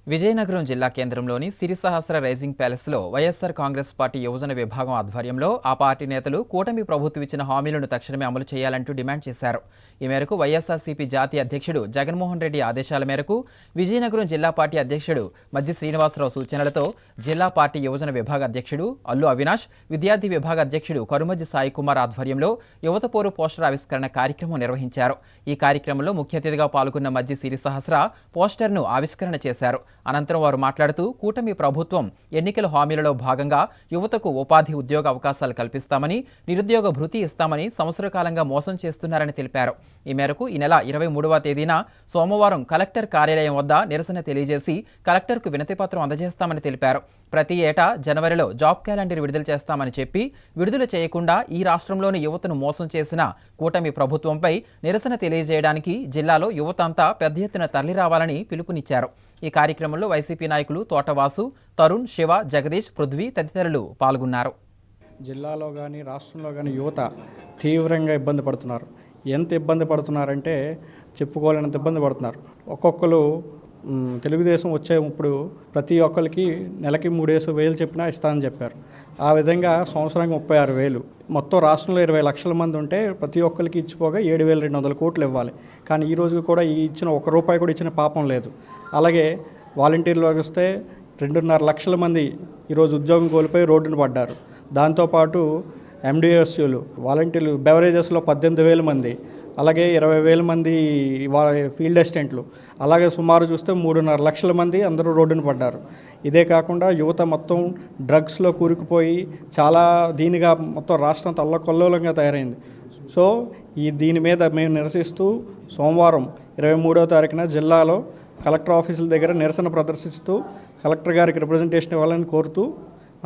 విజయనగరం జిల్లా కేంద్రంలోని సిరిసహస్ర రైజింగ్ ప్యాలెస్లో వైఎస్ఆర్ కాంగ్రెస్ పార్టీ యువజన విభాగం ఆధ్వర్యంలో ఆ పార్టీ నేతలు కూటమి ప్రభుత్వం ఇచ్చిన హామీలను తక్షణమే అమలు చేయాలంటూ డిమాండ్ చేశారు. ఈ మేరకు వైఎస్ఆర్సీపీ జాతీయ అధ్యక్షుడు జగన్మోహన్ రెడ్డి ఆదేశాల మేరకు విజయనగరం జిల్లా పార్టీ అధ్యక్షుడు మజ్జి శ్రీనివాసరావు సూచనలతో జిల్లా పార్టీ యువజన విభాగ అధ్యక్షుడు అల్లు అవినాష్, విద్యార్థి విభాగ అధ్యక్షుడు కరుమజ్జి సాయి కుమార్ ఆధ్వర్యంలో యువత పోరు పోస్టర్ ఆవిష్కరణ కార్యక్రమం నిర్వహించారు. ఈ కార్యక్రమంలో ముఖ్య అతిథిగా పాల్గొన్న మజ్జి సిరిసహస్ర పోస్టర్ను ఆవిష్కరణ చేశారు. అనంతరం వారు మాట్లాడుతూ కూటమి ప్రభుత్వం ఎన్నికల హామీలలో భాగంగా యువతకు ఉపాధి ఉద్యోగ అవకాశాలు కల్పిస్తామని, నిరుద్యోగ భృతి ఇస్తామని సంవత్సర కాలంగా మోసం చేస్తున్నారని తెలిపారు. ఈ మేరకు ఈ నెల 23వ తేదీన సోమవారం కలెక్టర్ కార్యాలయం వద్ద నిరసన తెలియజేసి కలెక్టర్కు వినతిపత్రం అందజేస్తామని తెలిపారు. ప్రతి ఏటా జనవరిలో జాబ్ క్యాలెండర్ విడుదల చేస్తామని చెప్పి విడుదల చేయకుండా ఈ రాష్ట్రంలోని యువతను మోసం చేసిన కూటమి ప్రభుత్వంపై నిరసన తెలియజేయడానికి జిల్లాలో యువత అంతా పెద్ద ఎత్తున తరలిరావాలని పిలుపునిచ్చారు. ఈ కార్యక్రమంలో వైసీపీ నాయకులు తోటవాసు, తరుణ్, శివ, జగదీష్, పృథ్వీ తదితరులు పాల్గొన్నారు. జిల్లాలో కానీ రాష్ట్రంలో కానీ యువత తీవ్రంగా ఇబ్బంది పడుతున్నారు. ఎంత ఇబ్బంది పడుతున్నారంటే చెప్పుకోలేనంత ఇబ్బంది పడుతున్నారు. ఒక్కొక్కరు తెలుగుదేశం వచ్చే ఇప్పుడు ప్రతి ఒక్కరికి నెలకి 3,000 చెప్పినా ఇస్తానని చెప్పారు. ఆ విధంగా సంవత్సరానికి 36,000. మొత్తం రాష్ట్రంలో 20 లక్షల మంది ఉంటే ప్రతి ఒక్కరికి ఇచ్చిపోగా 7,200 కోట్లు ఇవ్వాలి. కానీ ఈ రోజు కూడా ఈ ఇచ్చిన ₹1 కూడా ఇచ్చిన పాపం లేదు. అలాగే వాలంటీర్లోకి వస్తే 2.5 లక్షల మంది ఈరోజు ఉద్యోగం కోల్పోయి రోడ్డున పడ్డారు. దాంతోపాటు ఎండిఎస్యూలు, వాలంటీర్లు, బెవరేజెస్లో 18,000 మంది, అలాగే 20,000 మంది ఫీల్డ్ అసిస్టెంట్లు, అలాగే సుమారు చూస్తే 3.5 లక్షల మంది అందరూ రోడ్డున పడ్డారు. ఇదే కాకుండా యువత మొత్తం డ్రగ్స్లో కూరుకుపోయి చాలా దీనిగా మొత్తం రాష్ట్రం అల్లకల్లోలంగా తయారైంది. సో దీని మీద మేము నిరసిస్తూ సోమవారం 23వ తారీఖున జిల్లాలో కలెక్టర్ ఆఫీసుల దగ్గర నిరసన ప్రదర్శిస్తూ కలెక్టర్ గారికి రిప్రజెంటేషన్ ఇవ్వాలని కోరుతూ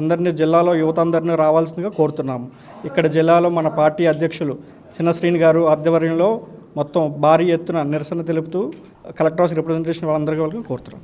అందరినీ జిల్లాలో యువత అందరినీ రావాల్సిందిగా కోరుతున్నాము. ఇక్కడ జిల్లాలో మన పార్టీ అధ్యక్షులు చిన్న శ్రీని గారు ఆధ్వర్యంలో మొత్తం భారీ ఎత్తున నిరసన తెలుపుతూ కలెక్టర్ ఆఫీస్ రిప్రజెంటేషన్ వాళ్ళందరికీ కోరుతున్నాం.